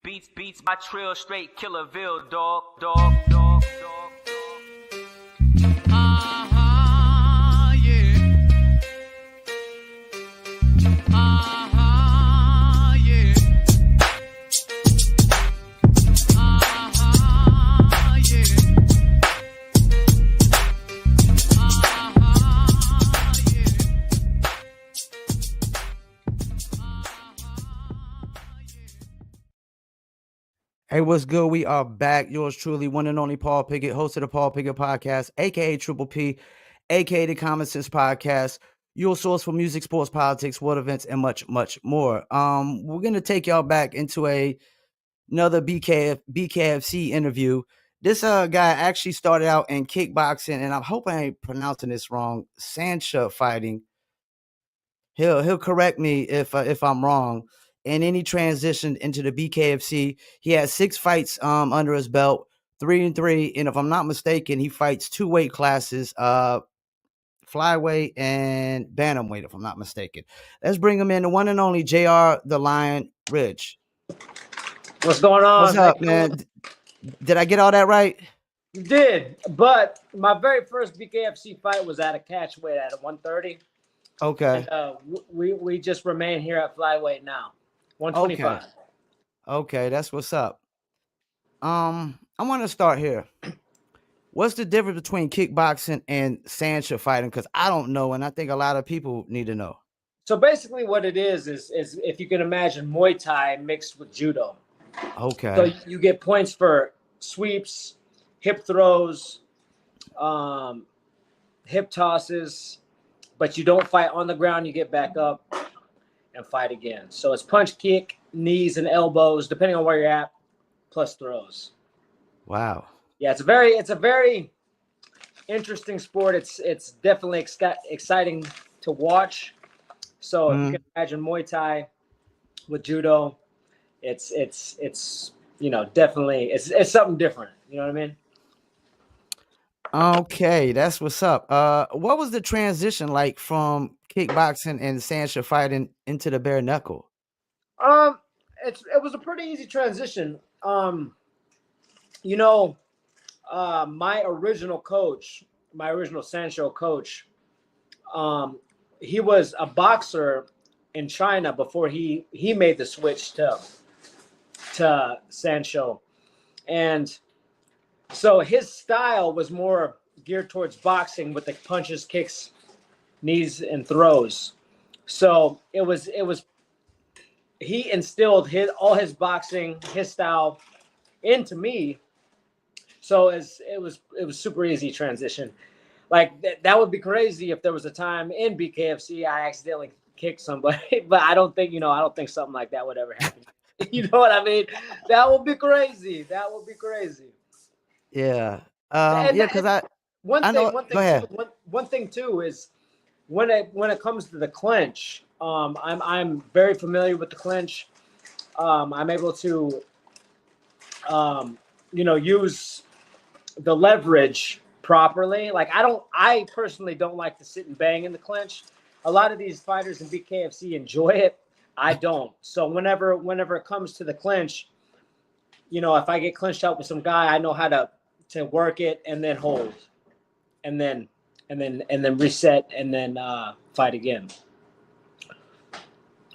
Beats my trill straight Killerville, dog. Hey, what's good? We are back. Yours truly, one and only Paul Pickett, host of the Paul Pickett Podcast, aka Triple P, aka the Common Sense Podcast, your source for music, sports, politics, world events, and much, much more. We're gonna take y'all back into another BKFC interview. This guy actually started out in kickboxing, and I hope I ain't pronouncing this wrong. Sancha fighting. He'll correct me if I'm wrong. And then he transitioned into the BKFC. He had 6 fights under his belt, 3-3. And if I'm not mistaken, he fights 2 weight classes, flyweight and bantamweight, if I'm not mistaken. Let's bring him in, the one and only JR the Lion Ridge. What's going on? What's up, man? Did I get all that right? You did, but my very first BKFC fight was at a catch weight at 130. Okay. And, we just remain here at flyweight now, 125. Okay, that's what's up. I want to start here. What's the difference between kickboxing and Sancha fighting? Because I don't know, and I think a lot of people need to know. So basically what it is if you can imagine Muay Thai mixed with judo. Okay. So you get points for sweeps, hip throws, hip tosses, but you don't fight on the ground. You get back up and fight again. So it's punch, kick, knees, and elbows, depending on where you're at, plus throws. Wow. Yeah, it's a very interesting sport. It's definitely exciting to watch. So if you can imagine Muay Thai with judo, it's definitely it's something different. You know what I mean? Okay, that's what's up. What was the transition like from kickboxing and Sancha fighting into the bare knuckle? It was a pretty easy transition. My original Sancho coach, he was a boxer in China before he made the switch to Sancho. And so his style was more geared towards boxing with the punches, kicks, knees, and throws. So it was he instilled all his boxing, his style into me. So it was super easy transition. Like that would be crazy if there was a time in BKFC I accidentally kicked somebody, but I don't think something like that would ever happen. You know what I mean? That would be crazy. Yeah. One thing too is when it comes to the clinch, I'm very familiar with the clinch. I'm able to use the leverage properly. Like I personally don't like to sit and bang in the clinch. A lot of these fighters in BKFC enjoy it. I don't. So whenever it comes to the clinch, if I get clinched out with some guy, I know how to work it and then hold and then reset and then fight again.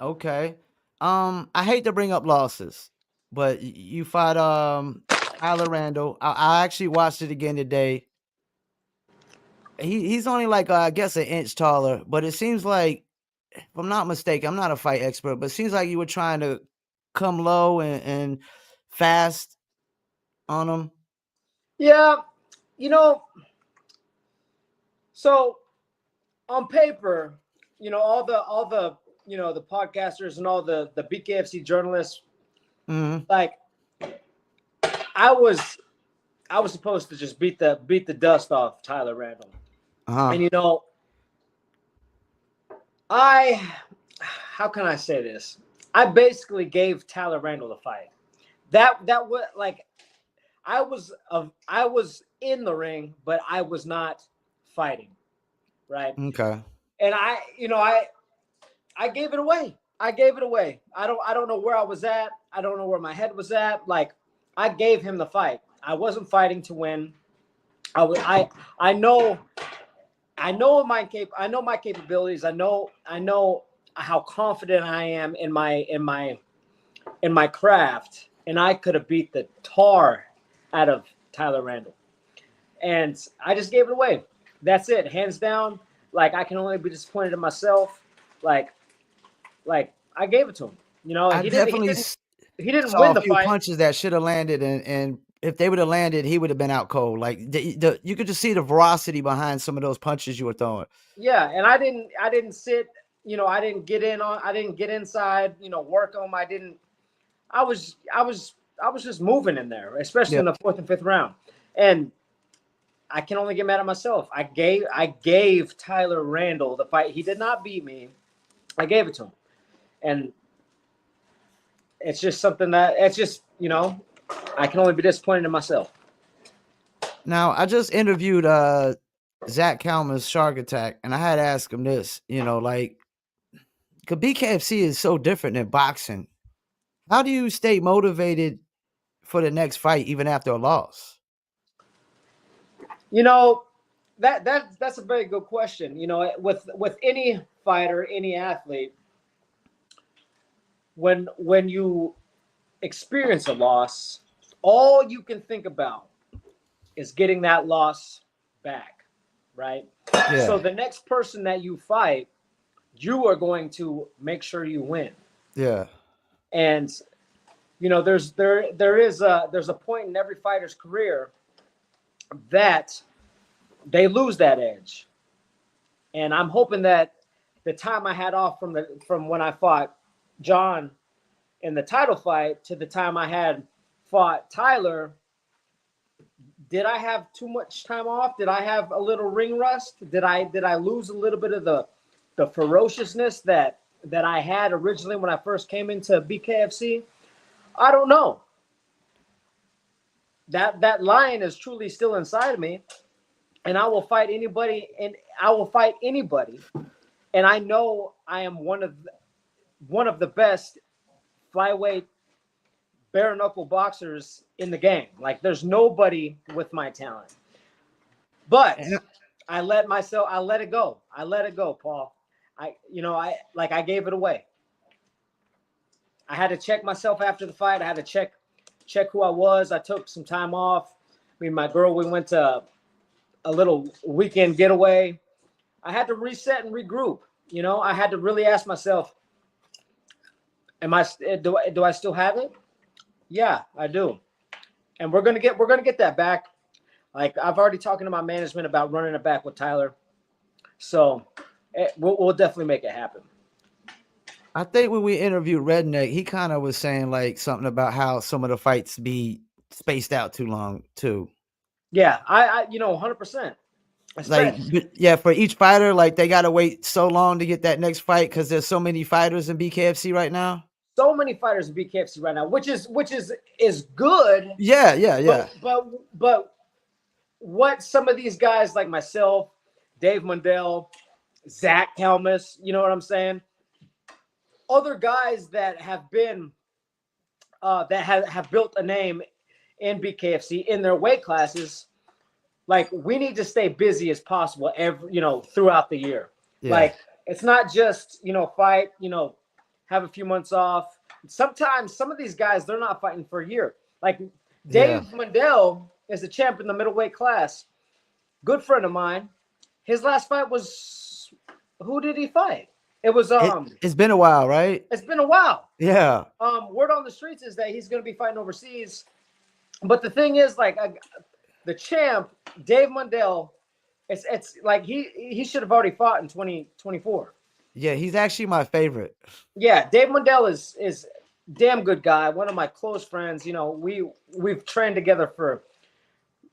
Okay. I hate to bring up losses, but you fought Tyler Randall. I actually watched it again today. He's only like I guess an inch taller, but it seems like, if I'm not mistaken, I'm not a fight expert, but it seems like you were trying to come low and fast on him. Yeah, so on paper, all the the podcasters and all the BKFC journalists, like I was supposed to just beat the dust off Tyler Randall. And how can I say this? I basically gave Tyler Randall the fight. That was like I was in the ring, but I was not fighting, right? Okay. And I gave it away. I gave it away. I don't know where I was at. I don't know where my head was at. Like, I gave him the fight. I wasn't fighting to win. I know I know my capabilities. I know how confident I am in my craft, and I could have beat the tar out of Tyler Randall. And I just gave it away. That's it, hands down. Like, I can only be disappointed in myself. Like I gave it to him. You know, I he definitely didn't saw win a the few fight. punches that should have landed, and if they would have landed, he would have been out cold. Like you could just see the ferocity behind some of those punches you were throwing. Yeah, and I didn't sit. You know, I didn't get inside. You know, work on. I was just moving in there, especially Yeah. in the fourth and fifth round. And I can only get mad at myself. I gave Tyler Randall the fight. He did not beat me. I gave it to him. And it's just something that it's just, you know, I can only be disappointed in myself. Now, I just interviewed Zach Kalman's Shark Attack, and I had to ask him this, you know, like, because BKFC is so different than boxing. How do you stay motivated for the next fight even after a loss? You know, that's a very good question. You know, with any fighter, any athlete, when you experience a loss, all you can think about is getting that loss back, right? Yeah. So the next person that you fight, you are going to make sure you win. Yeah. And you know, there's a point in every fighter's career that they lose that edge. And I'm hoping that the time I had off from when I fought John in the title fight to the time I had fought Tyler, did I have too much time off? Did I have a little ring rust? Did I lose a little bit of the ferociousness that I had originally when I first came into BKFC? I don't know. That lion is truly still inside of me, and I will fight anybody, and And I know I am one of the best flyweight bare knuckle boxers in the game. Like, there's nobody with my talent. But I let it go. I let it go, Paul. I gave it away. I had to check myself after the fight. I had to check who I was. I took some time off. Me and my girl, we went to a little weekend getaway. I had to reset and regroup. You know, I had to really ask myself, do I still have it? Yeah, I do. And we're gonna get that back. Like, I've already talking to my management about running it back with Tyler. So we'll definitely make it happen. I think when we interviewed Redneck, he kind of was saying like something about how some of the fights be spaced out too long too. Yeah, I 100%. Like, yeah, for each fighter, like they gotta wait so long to get that next fight because there's so many fighters in BKFC right now. So many fighters in BKFC right now, which is good. Yeah. But what some of these guys like myself, Dave Mundell, Zach Helmus, you know what I'm saying? Other guys that have been that have built a name in BKFC in their weight classes, like, we need to stay busy as possible throughout the year. Yeah. Like, it's not just, fight, have a few months off. Sometimes some of these guys, they're not fighting for a year. Like, Dave Mundell is the champ in the middleweight class. Good friend of mine. His last fight was, who did he fight? It was it's been a while, right? It's been a while. Yeah. Word on the streets is that he's going to be fighting overseas. But the thing is, like, the champ, Dave Mundell, it's like he should have already fought in 2024. Yeah, he's actually my favorite. Yeah, Dave Mundell is damn good guy. One of my close friends. You know, we've trained together for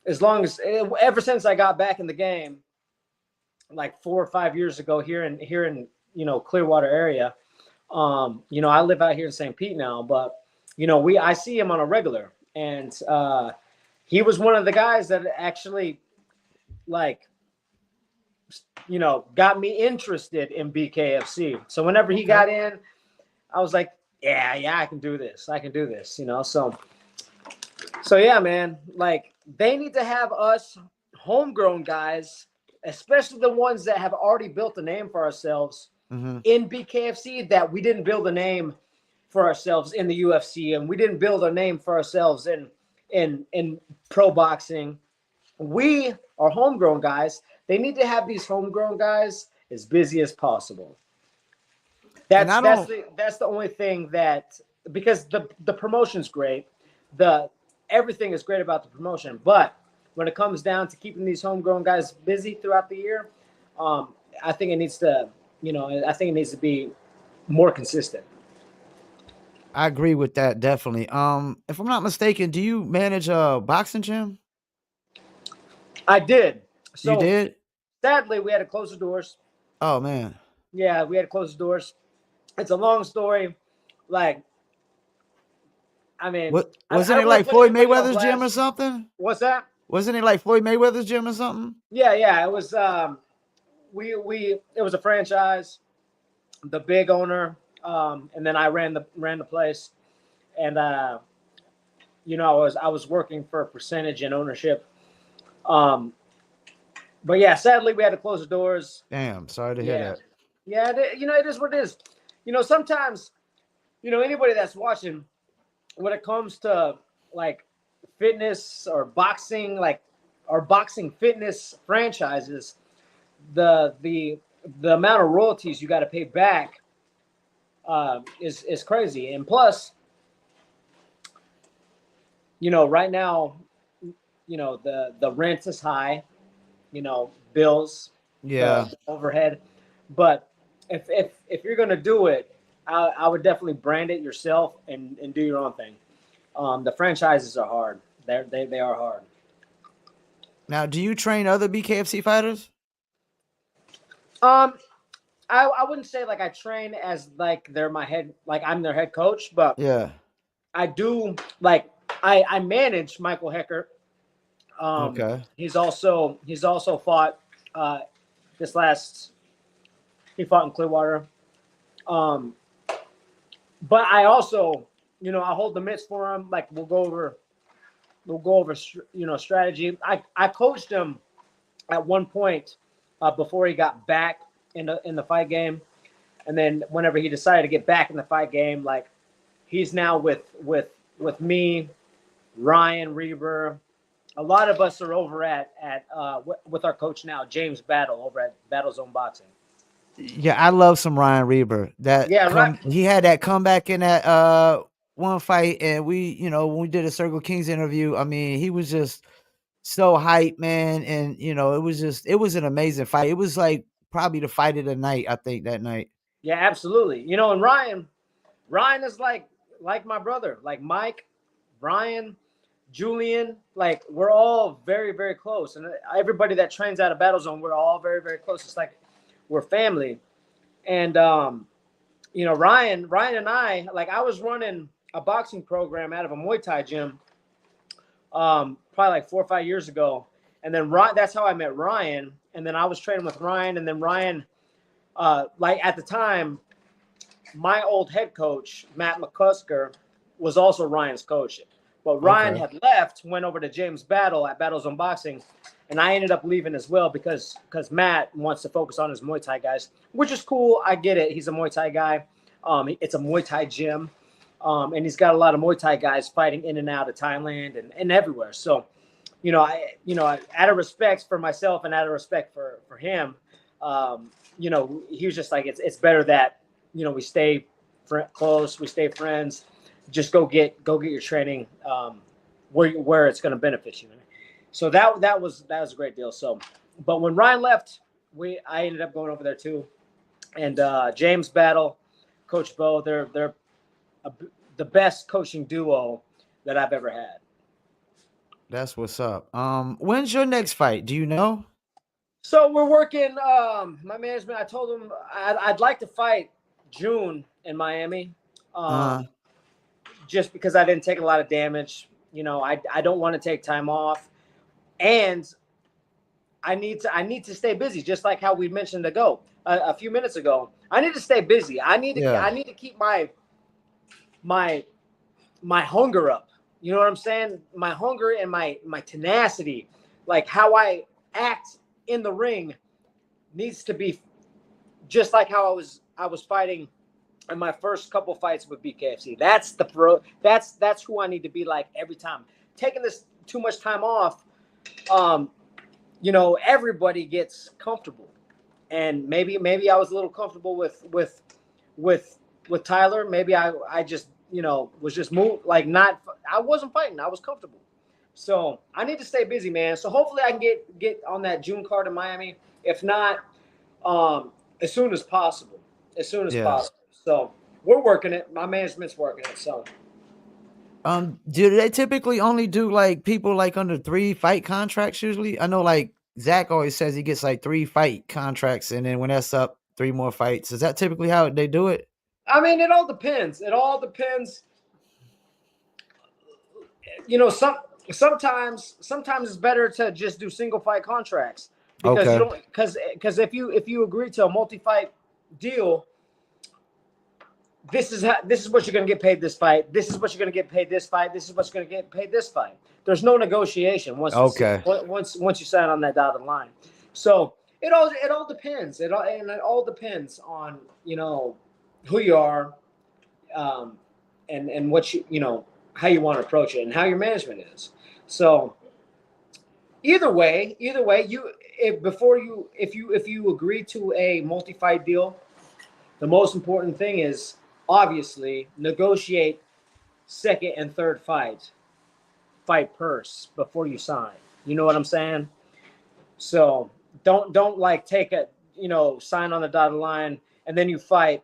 ever since I got back in the game, like 4 or 5 years ago here in Clearwater area. I live out here in St. Pete now, but I see him on a regular, and he was one of the guys that actually, like, got me interested in BKFC. So whenever he got in, I was like, yeah, I can do this. I can do this, you know. So yeah, man. Like they need to have us homegrown guys, especially the ones that have already built a name for ourselves in BKFC, that we didn't build a name for ourselves in the UFC, and we didn't build a name for ourselves in pro boxing. We are homegrown guys. They need to have these homegrown guys as busy as possible. And I don't. That's the only thing that, because the promotion's great, the everything is great about the promotion, but when it comes down to keeping these homegrown guys busy throughout the year, I think it needs to, I think it needs to be more consistent. I agree with that definitely. If I'm not mistaken, do you manage a boxing gym? I did. You So did? sadly, we had to close the doors. Oh man. Yeah, we had to close the doors. It's a long story. Like, I mean, What I wasn't don't it want to like put Floyd anybody on Mayweather's gym or blast. something? What's that? Wasn't it like Floyd Mayweather's gym or something? Yeah. It was. It was a franchise. The big owner, and then I ran the place, and I was working for a percentage in ownership. But yeah, sadly we had to close the doors. Damn, sorry to hear Yeah, that. yeah. It is what it is. Sometimes, anybody that's watching, when it comes to like fitness or boxing, like or boxing fitness franchises, the amount of royalties you got to pay back is crazy. And plus, right now, the rent is high, bills, Yeah. the overhead. But if you're gonna do it, I would definitely brand it yourself and do your own thing. The franchises are hard. They are hard. Now, do you train other BKFC fighters? Um, I wouldn't say like I train as like they're my head, like I'm their head coach, but Yeah. I do like I manage Michael Hecker. Okay. He's also fought uh, this last. He fought in Clearwater. Um, but I also, I hold the mitts for him. Like we'll go over strategy. I coached him at one point before he got back in the fight game, and then whenever he decided to get back in the fight game, like he's now with me, Ryan Reber. A lot of us are over with our coach now, James Battle, over at Battle Zone Boxing. Yeah, I love some Ryan Reber. Yeah, right. He had that comeback in that one fight, and when we did a Circle Kings interview, I mean, he was just so hype, man. And it was an amazing fight. It was like probably the fight of the night, I think, that night. Yeah, absolutely. And Ryan is like my brother, like Mike, Brian, Julian. Like we're all very, very close, and everybody that trains out of Battle Zone, we're all very, very close. It's like we're family. And Ryan and I, like I was running a boxing program out of a Muay Thai gym, probably like 4 or 5 years ago, and then that's how I met Ryan. And then I was training with Ryan, and then Ryan, like at the time, my old head coach Matt McCusker was also Ryan's coach. But Ryan Okay. had left, went over to James Battle at Battle Zone Boxing, and I ended up leaving as well because Matt wants to focus on his Muay Thai guys, which is cool. I get it. He's a Muay Thai guy. It's a Muay Thai gym, and he's got a lot of Muay Thai guys fighting in and out of Thailand and everywhere. So, out of respect for myself and out of respect for him, he was just like, it's better that we stay close, we stay friends. Just go get your training where it's going to benefit you. So that was a great deal. So, but when Ryan left, I ended up going over there too. And James Battle, Coach Bo, they're the best coaching duo that I've ever had. That's what's up. When's your next fight? Do you know? So we're working. My management. I told them I'd like to fight June in Miami. Uh Just because I didn't take a lot of damage. I don't want to take time off. And I need to stay busy, just like how we mentioned a few minutes ago. I need to stay busy. I need to keep my hunger up. You know what I'm saying? My hunger and my tenacity, like how I act in the ring, needs to be just like how I was fighting in my first couple fights with BKFC. That's the pro. That's who I need to be like every time. Taking this too much time off, you know, everybody gets comfortable, and maybe I was a little comfortable with Tyler. Maybe I just, you know, was just moved, like, not, I wasn't fighting. I was comfortable. So I need to stay busy, man. So hopefully I can get on that June card in Miami. If not, as soon as possible. As soon as possible. So we're working it. My management's working it. So do they typically only do like people like under 3 fight contracts usually? I know like Zach always says he gets like 3 fight contracts, and then when that's up, 3 more fights. Is that typically how they do it? I mean, it all depends. It all depends. You know, sometimes it's better to just do single fight contracts, because you don't, because if you agree to a multi-fight deal, this is what you're going to get paid this fight. This is what you're going to get paid this fight. This is what you're going to get paid this fight. There's no negotiation once you sign on that dotted line. So it all depends. It all depends on, you know, who you are, and what you know, how you want to approach it and how your management is. So either way, if you agree to a multi-fight deal, the most important thing is obviously negotiate second and third fight purse before you sign. You know what I'm saying? So don't like take a, you know, sign on the dotted line and then you fight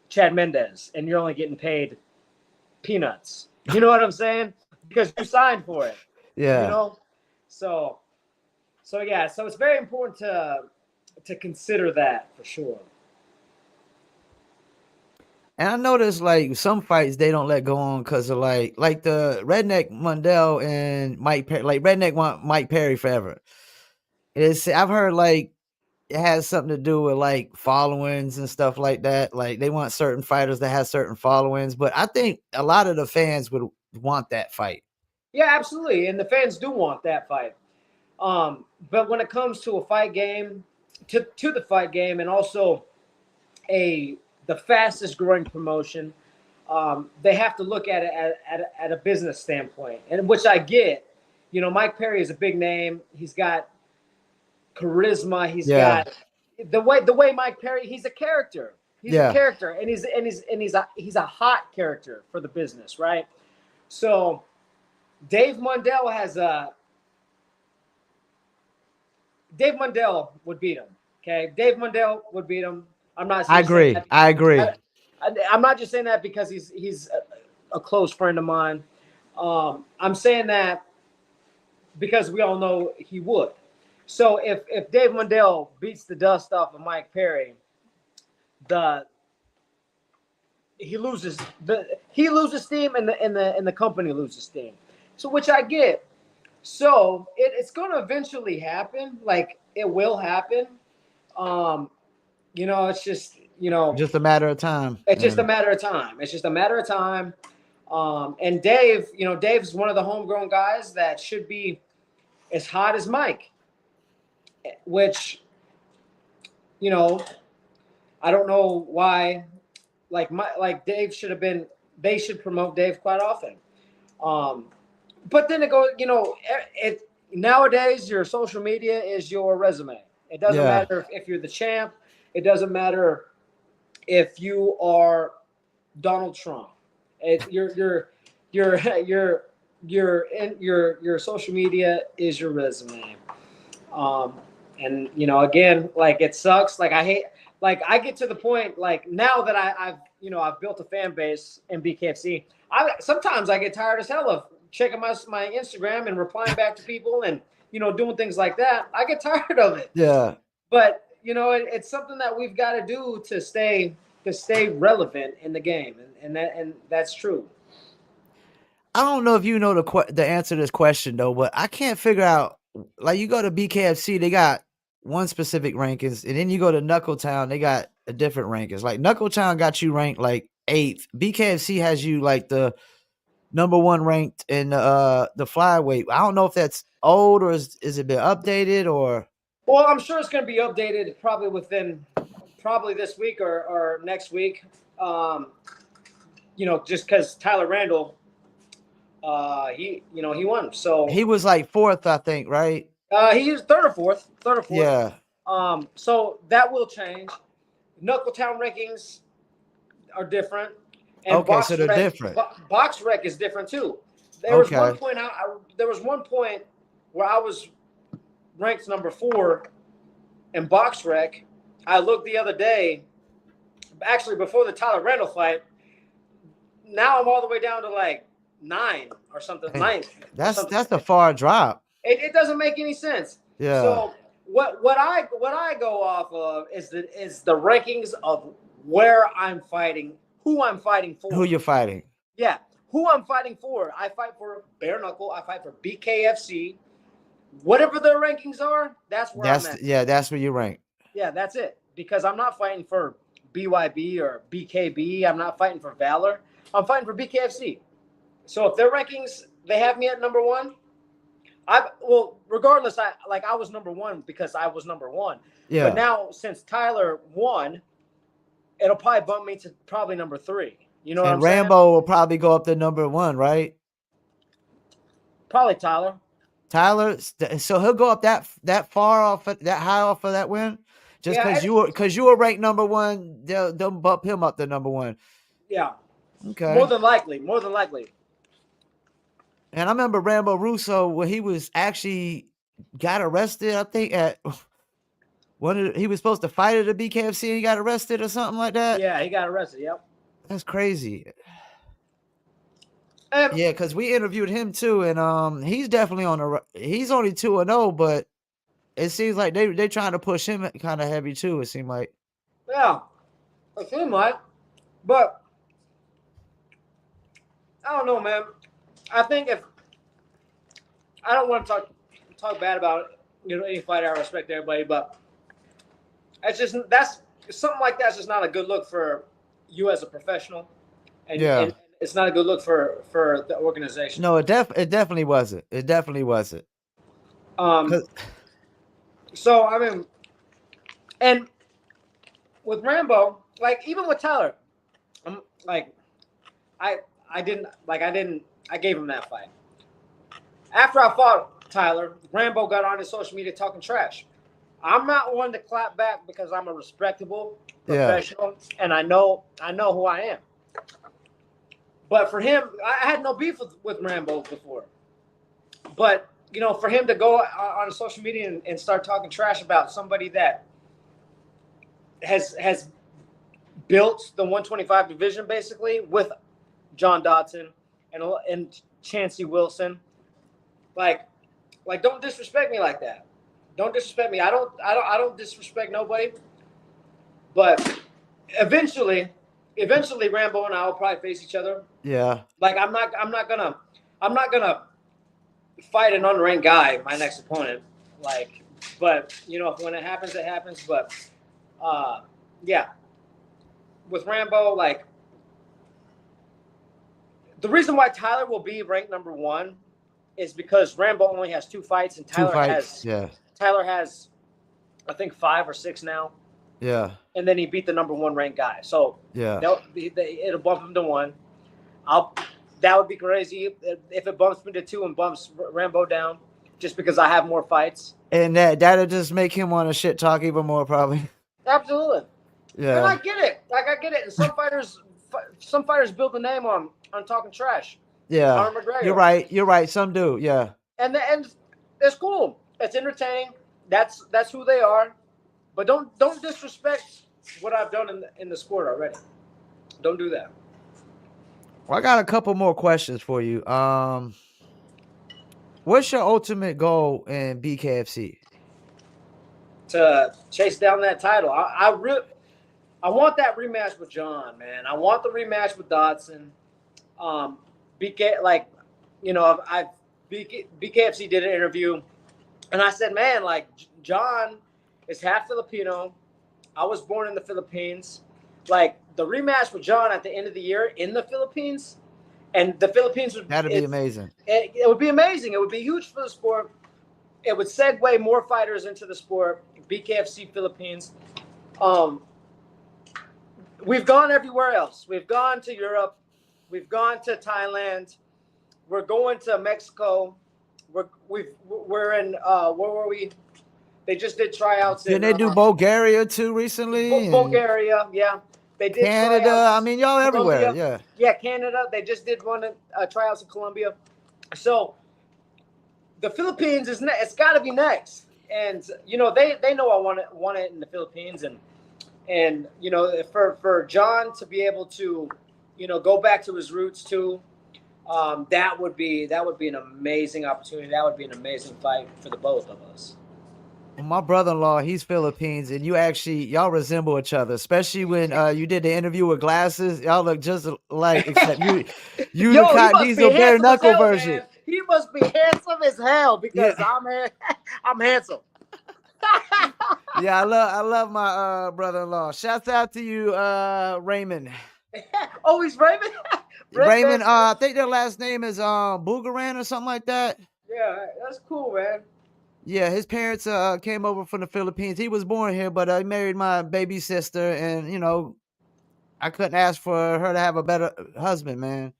Chad Mendez and you're only getting paid peanuts. You know what I'm saying? Because you signed for it. Yeah. You know? So yeah, so it's very important to consider that for sure. And I noticed like some fights they don't let go on because of like the Redneck Mundell and Mike Perry. Like Redneck want Mike Perry forever. I've heard like it has something to do with like followings and stuff like that. Like they want certain fighters that have certain followings, but I think a lot of the fans would want that fight. Yeah, absolutely, and the fans do want that fight. But when it comes to a fight game, to the fight game, and also the fastest growing promotion, they have to look at it at a business standpoint, and which I get. You know, Mike Perry is a big name. He's got charisma. He's got the way Mike Perry. He's a character. He's a character, and he's a hot character for the business, right? So Dave Mundell would beat him. Okay, Dave Mundell would beat him. I'm not. I agree. I'm not just saying that because he's a close friend of mine. I'm saying that because we all know he would. So if Dave Mundell beats the dust off of Mike Perry, he loses steam and the company loses steam. So which I get. So it's going to eventually happen. Like it will happen. You know, it's just, you know, just a matter of time. It's just a matter of time. It's just a matter of time. And Dave, you know, Dave's one of the homegrown guys that should be as hot as Mike, which, you know, I don't know why, like Dave they should promote Dave quite often. But then it goes, you know, nowadays your social media is your resume. It doesn't matter if you're the champ. It doesn't matter if you are Donald Trump. Your social media is your resume. And you know, again, like it sucks. Like I hate. Like I get to the point, like now that I've built a fan base in BKFC. Sometimes I get tired as hell of checking my Instagram and replying back to people and, you know, doing things like that. I get tired of it. Yeah. But you know, it's something that we've got to do to stay relevant in the game, and that's true. I don't know if you know the answer to this question though, but I can't figure out like you go to BKFC, they got one specific rankings, and then you go to Knuckletown, they got a different rankings. Like Knuckletown got you ranked like 8th. BKFC has you like the number 1 ranked in the flyweight. I don't know if that's old or is it been updated or. Well, I'm sure it's going to be updated probably within this week or next week. Just because Tyler Randall, he won. So He was like 4th, I think, right? He was third or fourth. Yeah. So that will change. Knuckletown rankings are different. And Okay, so they're different. Box Rec is different too. There was one point where I was ranked number 4 in Box Rec. I looked the other day, actually before the Tyler Randall fight. Now I'm all the way down to like 9 or something. 9th. That's a far drop. It doesn't make any sense. Yeah. So what I go off of is the rankings of where I'm fighting, who I'm fighting for. Who you're fighting. Yeah. Who I'm fighting for. I fight for Bare Knuckle. I fight for BKFC. Whatever their rankings are, that's where I'm at. Yeah, that's where you rank. Yeah, that's it. Because I'm not fighting for BYB or BKB. I'm not fighting for Valor. I'm fighting for BKFC. So if their rankings, they have me at number 1. Regardless, I was number 1 because I was number 1. Yeah. But now since Tyler won, it'll probably bump me to probably number 3. You know what I'm saying? Rambo will probably go up to number 1, right? Probably Tyler. So he'll go up that far off, that high off of that win, just because you were ranked number 1. They'll bump him up to number 1. Yeah. Okay. More than likely. And I remember Rambo Russo when he was actually got arrested. I think at he was supposed to fight at the BKFC and he got arrested or something like that. Yeah, he got arrested. Yep. That's crazy. Yeah, because we interviewed him too, and he's definitely he's only 2-0, but it seems like they trying to push him kind of heavy too. It seemed like. Yeah, it seemed like, but I don't know, man. I think if I don't want to talk bad about any fighter, I respect everybody, but that's something like that's just not a good look for you as a professional, and it's not a good look for the organization. No, it definitely wasn't. It definitely wasn't. So I mean, and with Rambo, like even with Tyler, I gave him that fight. After I fought Tyler, Rambo got on his social media talking trash. I'm not one to clap back because I'm a respectable professional and I know who I am. But for him, I had no beef with Rambo before. But, for him to go on social media and start talking trash about somebody that has built the 125 division basically with John Dodson and Chancey Wilson, like don't disrespect me like that. Don't disrespect me. I don't disrespect nobody. But eventually Rambo and I will probably face each other. Yeah. Like I'm not gonna fight an unranked guy, my next opponent. Like, but when it happens, it happens. But yeah. With Rambo, like the reason why Tyler will be ranked number 1 is because Rambo only has 2 fights and Tyler has I think 5 or 6 now. Yeah. And then he beat the number 1 ranked guy. So yeah, it'll bump him to 1. That would be crazy if it bumps me to 2 and bumps Rambo down just because I have more fights. And that'll just make him want to shit talk even more probably. Absolutely. Yeah. And I get it. And some fighters build a name on talking trash. Yeah. Conor McGregor. You're right. Some do. Yeah. And it's cool. It's entertaining. That's who they are. But don't disrespect what I've done in the sport already. Don't do that. Well, I got a couple more questions for you. What's your ultimate goal in BKFC? To chase down that title. I want that rematch with John, man. I want the rematch with Dodson. BKFC did an interview And I said, man, like John is half Filipino. I was born in the Philippines. Like the rematch with John at the end of the year in the Philippines, and the Philippines That'd be amazing. It would be amazing. It would be huge for the sport. It would segue more fighters into the sport. BKFC Philippines. We've gone everywhere else. We've gone to Europe. We've gone to Thailand. We're going to Mexico. We're in where were we? They just did tryouts. Didn't they do Bulgaria too recently? Bulgaria, yeah. They did Canada. Tryouts. I mean, y'all everywhere. Colombia. Yeah. Yeah, Canada. They just did one tryouts in Colombia. So the Philippines it's got to be next. And you know they know I want it in the Philippines, and you know for John to be able to go back to his roots too. That would be an amazing opportunity. That would be an amazing fight for the both of us. My brother-in-law, he's Philippines, and y'all resemble each other, especially when you did the interview with glasses. Y'all look just like, except you Yo, the Diesel bare knuckle version. Man. He must be handsome as hell because I'm handsome. Yeah, I love my brother-in-law. Shouts out to you, Raymond. Oh, he's Raymond. Raymond. I think their last name is Boogaran or something like that. Yeah, that's cool, man. Yeah, his parents came over from the Philippines. He was born here, but he married my baby sister, and I couldn't ask for her to have a better husband, man.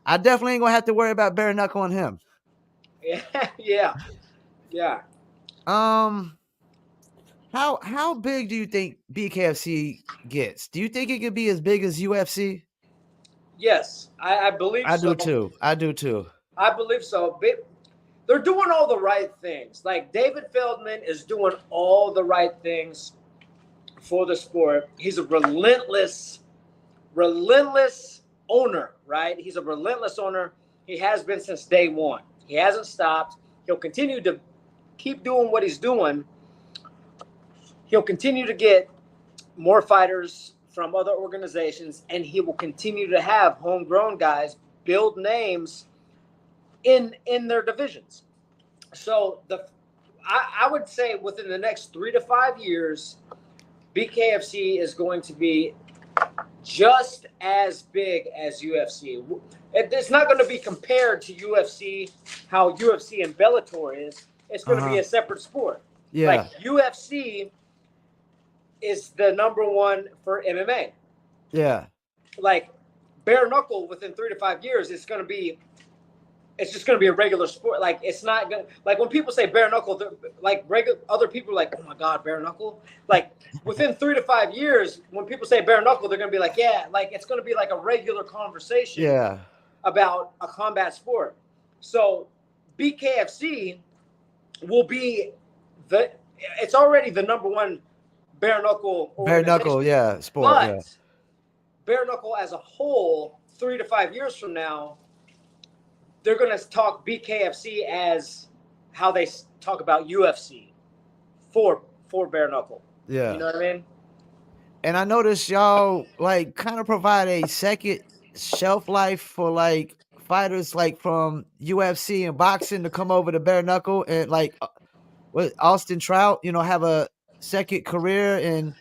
I definitely ain't gonna have to worry about bare knuckle on him. Yeah. How big do you think BKFC gets? Do you think it could be as big as UFC? Yes, I believe so. I do too. I believe so. They're doing all the right things. Like David Feldman is doing all the right things for the sport. He's a relentless owner, right? He's a relentless owner. He has been since day one. He hasn't stopped. He'll continue to keep doing what he's doing. He'll continue to get more fighters from other organizations, and he will continue to have homegrown guys build names in their divisions. So I would say within the next 3 to 5 years, BKFC is going to be just as big as UFC. It's not going to be compared to UFC, how UFC and Bellator is. It's going to be a separate sport. Yeah. Like UFC is the number one for MMA. Yeah. Like bare knuckle within 3 to 5 years, it's just going to be a regular sport. Like it's not going to, like when people say bare knuckle, like other people are like, oh my God, bare knuckle. Like within 3 to 5 years, when people say bare knuckle, they're going to be like, yeah, like it's going to be like a regular conversation about a combat sport. So BKFC will be it's already the number one bare knuckle sport. But bare knuckle as a whole, 3 to 5 years from now, they're going to talk BKFC as how they talk about UFC for bare knuckle. Yeah. You know what I mean? And I noticed y'all like kind of provide a second shelf life for like fighters like from UFC and boxing to come over to bare knuckle, and like with Austin Trout, have a second career in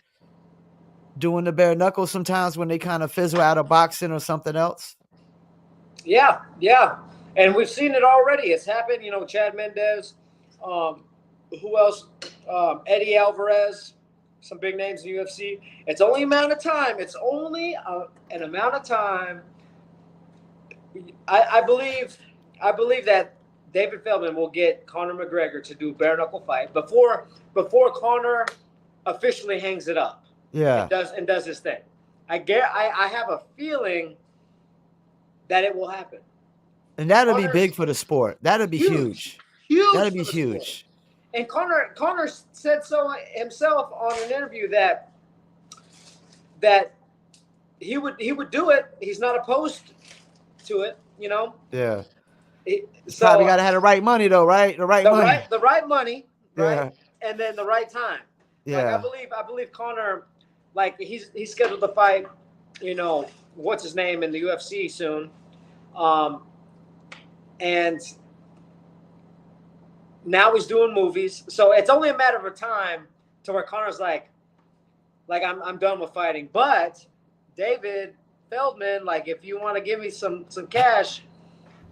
doing the bare knuckle sometimes when they kind of fizzle out of boxing or something else. Yeah. And we've seen it already. It's happened, Chad Mendez, who else? Eddie Alvarez, some big names in UFC. It's only an amount of time. I believe that David Feldman will get Conor McGregor to do a bare knuckle fight before Conor officially hangs it up. Yeah. And does his thing. I have a feeling that it will happen. And that'll be big for the sport. That'll be huge. That'll be huge. Sport. And Conor said so himself on an interview that he would do it. He's not opposed to it, Yeah. So probably got to have the right money though, right? The right money, right? Yeah. And then the right time. Yeah. Like I believe Conor, like he's scheduled to fight, what's his name in the UFC soon. And now he's doing movies. So it's only a matter of time to where Connor's like I'm done with fighting. But David Feldman, like, if you want to give me some cash,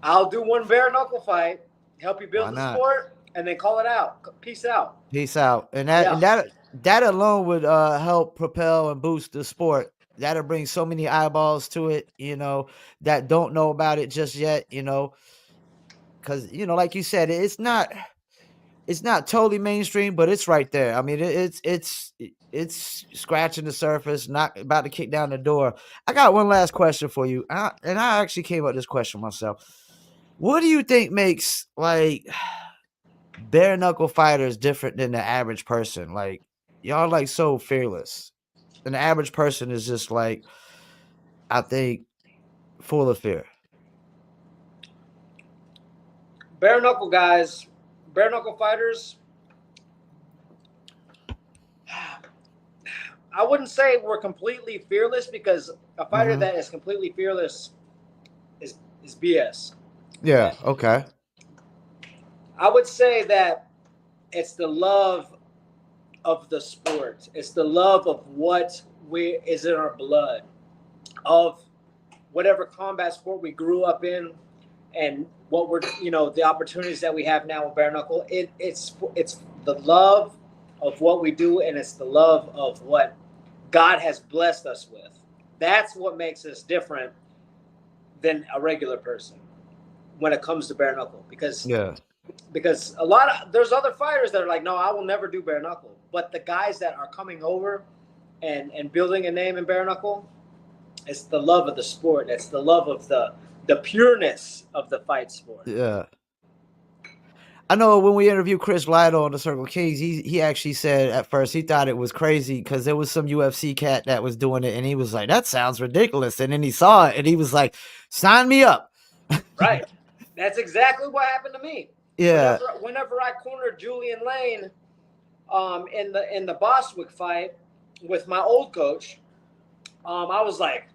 I'll do one bare knuckle fight, help you build the sport, and then call it out. Peace out. Peace out. And that alone would help propel and boost the sport. That'll bring so many eyeballs to it, that don't know about it just yet, because like you said, it's not totally mainstream, but it's right there. I mean, it's scratching the surface, not about to kick down the door. I got one last question for you, and I actually came up with this question myself. What do you think makes like bare knuckle fighters different than the average person? Like, y'all like so fearless, and the average person is just like, I think, full of fear. Bare knuckle guys, bare knuckle fighters. I wouldn't say we're completely fearless, because a fighter that is completely fearless is BS. Yeah. Okay. I would say that it's the love of the sport. It's the love of what is in our blood, of whatever combat sport we grew up in, and what we're, the opportunities that we have now with bare knuckle. It's the love of what we do, and it's the love of what God has blessed us with. That's what makes us different than a regular person when it comes to bare knuckle, because there's other fighters that are like, no, I will never do bare knuckle. But the guys that are coming over and building a name in bare knuckle, it's the love of the sport. It's the love of the pureness of the fight sport. Yeah. I know when we interviewed Chris Lido on the Circle Kings, he actually said at first he thought it was crazy because there was some UFC cat that was doing it, and he was like, that sounds ridiculous. And then he saw it, and he was like, sign me up. Right. That's exactly what happened to me. Yeah. Whenever I cornered Julian Lane in the Bostwick fight with my old coach, I was like,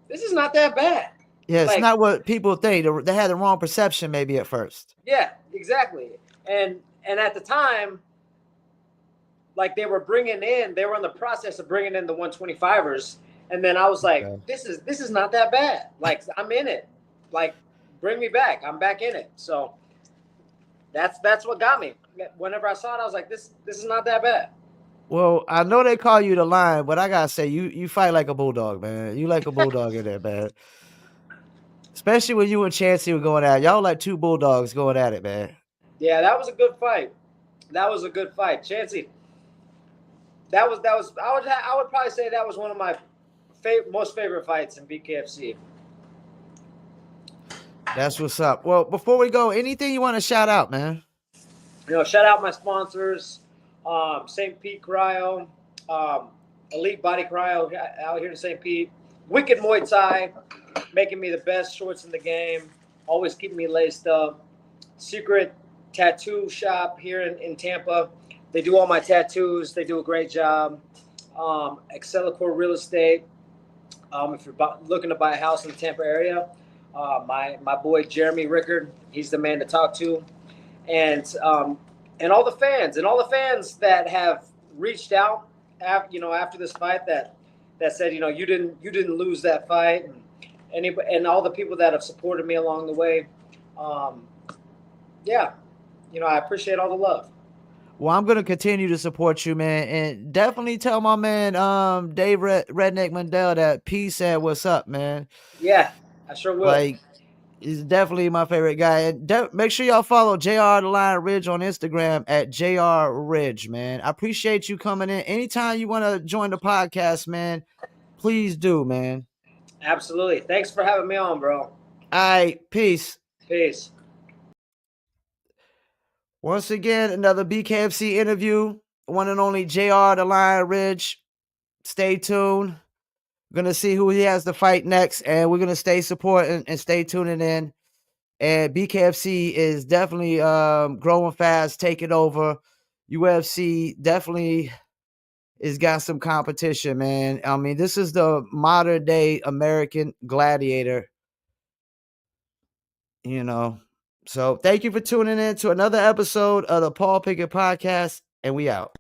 this is not that bad. Yeah, it's not what people think. They had the wrong perception maybe at first. Yeah, exactly. And at the time, like, they were in the process of bringing in the 125ers. And then I was like, this is not that bad. Like, I'm in it. Like, bring me back. I'm back in it. So that's what got me. Whenever I saw it, I was like, this is not that bad. Well, I know they call you the Lion, but I gotta say, you fight like a bulldog, man. You like a bulldog in there, man. Especially when you and Chancey were going at it. Y'all like two bulldogs going at it, man. Yeah, that was a good fight. That was a good fight. Chancey, that was I would probably say that was one of my most favorite fights in BKFC. That's what's up. Well, before we go, anything you want to shout out, man? Shout out my sponsors, St. Pete Cryo, Elite Body Cryo out here in St. Pete, Wicked Muay Thai, making me the best shorts in the game, always keeping me laced up. Secret Tattoo Shop here in Tampa. They do all my tattoos. They do a great job. Excelicor Real Estate. If you're looking to buy a house in the Tampa area, my boy Jeremy Rickard, he's the man to talk to. And all the fans that have reached out after this fight that said, you didn't lose that fight, and all the people that have supported me along the way. I appreciate all the love. Well, I'm going to continue to support you, man. And definitely tell my man, Dave Redneck Mandel, that P said what's up, man. Yeah, I sure will. Like, he's definitely my favorite guy. And make sure y'all follow JR The Lion Ridge on Instagram at JR Ridge, man. I appreciate you coming in. Anytime you want to join the podcast, man, please do, man. Absolutely. Thanks for having me on, bro. All right. Peace. Peace. Once again, another BKFC interview. One and only JR The Lion Ridge. Stay tuned. We're going to see who he has to fight next, and we're going to stay supporting and stay tuning in. And BKFC is definitely growing fast, taking over. UFC definitely has got some competition, man. I mean, this is the modern-day American gladiator. So thank you for tuning in to another episode of the Paul Pickett Podcast, and we out.